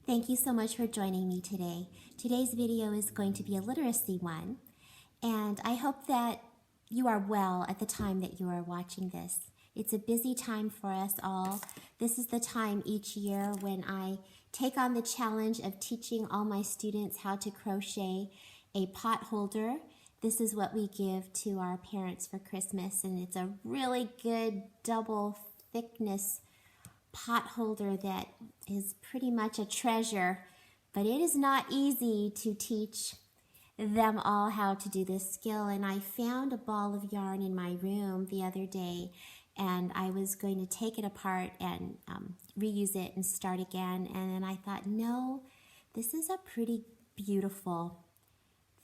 Thank you so much for joining me today. Today's video is going to be a literacy one, and I hope that you are well at the time that you are watching this. It's a busy time for us all. This is the time each year when I take on the challenge of teaching all my students how to crochet a pot holder. This is what we give to our parents for Christmas, and it's a really good double thickness pot holder that is pretty much a treasure, but it is not easy to teach them all how to do this skill. And I found a ball of yarn in my room the other day, and I was going to take it apart and reuse it and start again. And then I thought, no, this is a pretty beautiful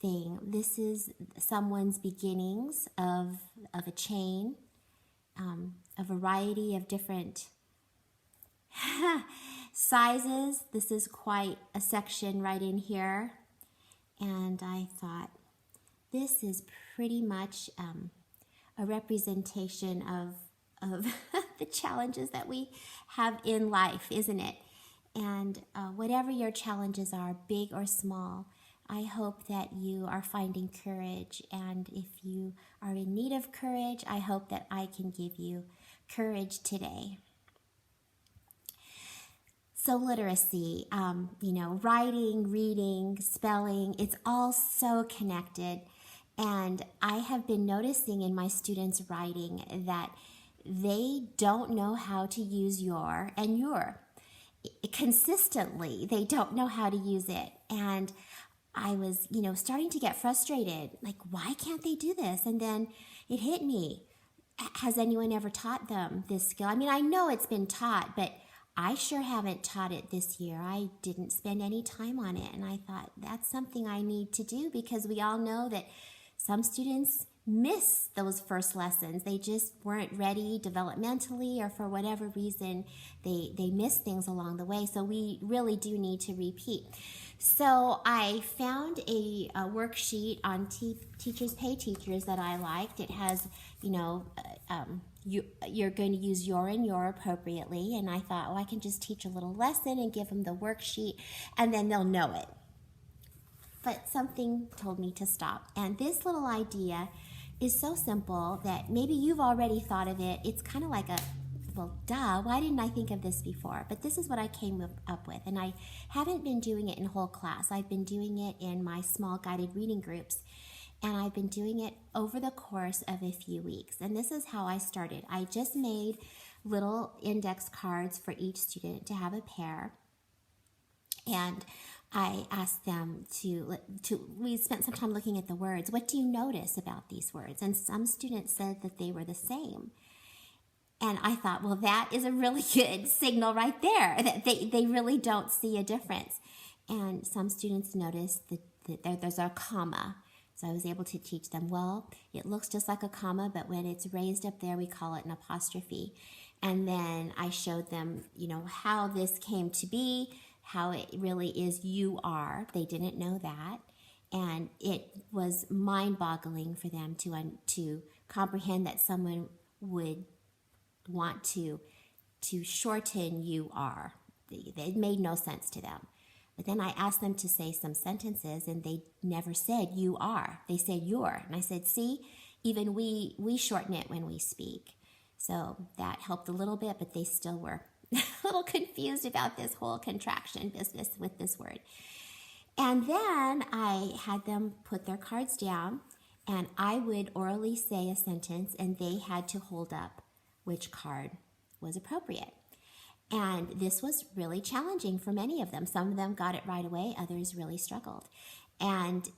thing. This is someone's beginnings of a chain, a variety of different sizes. This is quite a section right in here, and I thought this is pretty much a representation of the challenges that we have in life, isn't it? And whatever your challenges are, big or small, I hope that you are finding courage, and if you are in need of courage, I hope that I can give you courage today. So literacy, writing, reading, spelling, it's all so connected. And I have been noticing in my students' writing that they don't know how to use your and your. Consistently, they don't know how to use it. And I was, starting to get frustrated. Like, why can't they do this? And then it hit me. Has anyone ever taught them this skill? I mean, I know it's been taught, but I sure haven't taught it this year. I didn't spend any time on it, and I thought that's something I need to do, because we all know that some students miss those first lessons. They just weren't ready developmentally, or for whatever reason, they miss things along the way. So we really do need to repeat. So I found a worksheet on Teachers Pay Teachers that I liked. It has, you're going to use your and your appropriately. And I thought, I can just teach a little lesson and give them the worksheet, and then they'll know it. But something told me to stop. And this little idea is so simple that maybe you've already thought of it. It's kind of like well, duh, why didn't I think of this before? But this is what I came up with. And I haven't been doing it in whole class. I've been doing it in my small guided reading groups. And I've been doing it over the course of a few weeks. And this is how I started. I just made little index cards for each student to have a pair. And I asked them we spent some time looking at the words. What do you notice about these words? And some students said that they were the same. And I thought, well, that is a really good signal right there, that they really don't see a difference. And some students noticed that there's a comma. So I was able to teach them, well, it looks just like a comma, but when it's raised up there, we call it an apostrophe. And then I showed them, how this came to be, how it really is you are. They didn't know that. And it was mind-boggling for them to comprehend that someone would want to shorten you are. It made no sense to them. But then I asked them to say some sentences, and they never said you are. They said you're. And I said, see, even we shorten it when we speak. So that helped a little bit, but they still were a little confused about this whole contraction business with this word. And then I had them put their cards down, and I would orally say a sentence, and they had to hold up which card was appropriate. And this was really challenging for many of them. Some of them got it right away, others really struggled. And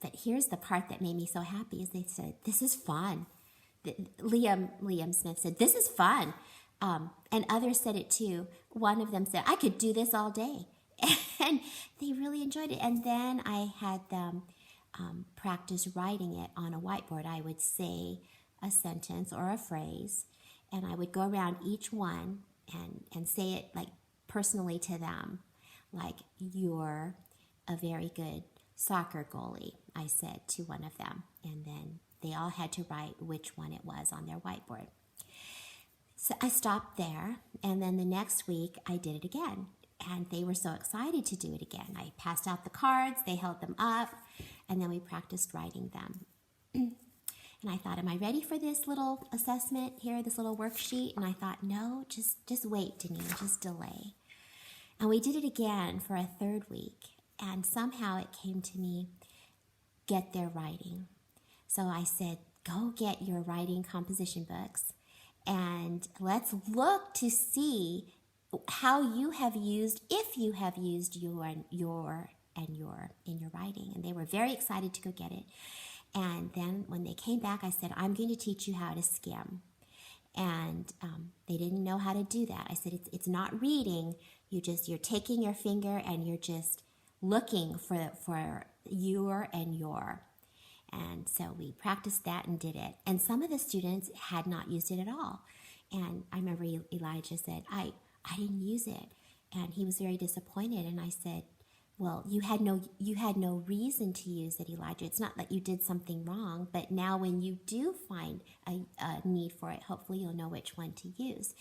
but here's the part that made me so happy, is they said, this is fun. Liam Smith said, this is fun. And others said it too. One of them said, I could do this all day. And they really enjoyed it. And then I had them practice writing it on a whiteboard. I would say a sentence or a phrase, and I would go around each one and say it like personally to them, like, you're a very good soccer goalie, I said to one of them. And then they all had to write which one it was on their whiteboard. So I stopped there, and then the next week I did it again. And they were so excited to do it again. I passed out the cards, they held them up, and then we practiced writing them. And I thought, am I ready for this little assessment here, this little worksheet? And I thought, no, just wait, Denise, just delay. And we did it again for a third week. And somehow it came to me, get their writing. So I said, go get your writing composition books, and let's look to see how you have used, if you have used your in your writing. And they were very excited to go get it. And then when they came back, I said, I'm going to teach you how to skim. And they didn't know how to do that. I said, it's not reading. You're taking your finger and you're just looking for your and your. And so we practiced that and did it. And some of the students had not used it at all. And I remember Elijah said, I didn't use it. And he was very disappointed. And I said, well, you had no reason to use it, Elijah. It's not that you did something wrong, but now when you do find a need for it, hopefully you'll know which one to use.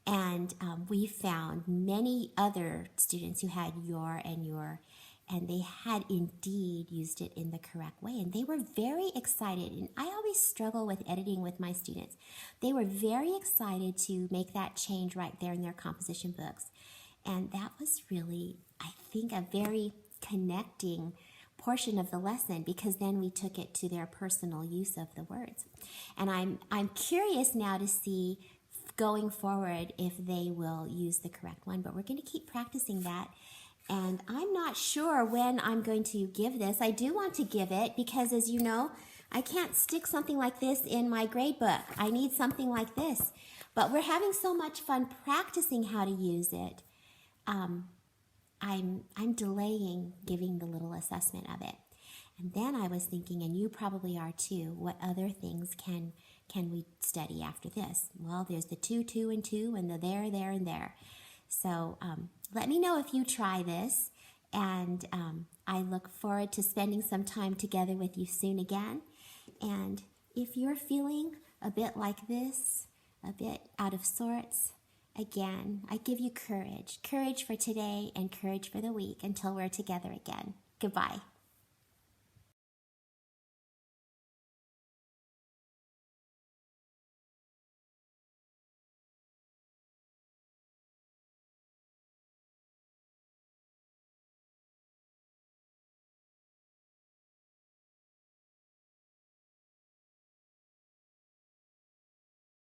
And we found many other students who had your, and they had indeed used it in the correct way. And they were very excited. And I always struggle with editing with my students. They were very excited to make that change right there in their composition books. And that was really, I think, a very connecting portion of the lesson, because then we took it to their personal use of the words. And I'm curious now to see going forward if they will use the correct one, but we're going to keep practicing that. And I'm not sure when I'm going to give this. I do want to give it because, as you know, I can't stick something like this in my grade book. I need something like this. But we're having so much fun practicing how to use it. I'm delaying giving the little assessment of it. And then I was thinking, and you probably are too, what other things can we study after this? Well, there's the 2, 2, and 2, and the there, and there. So let me know if you try this, and I look forward to spending some time together with you soon again. And if you're feeling a bit like this, a bit out of sorts, again, I give you courage for today and courage for the week until we're together again. Goodbye.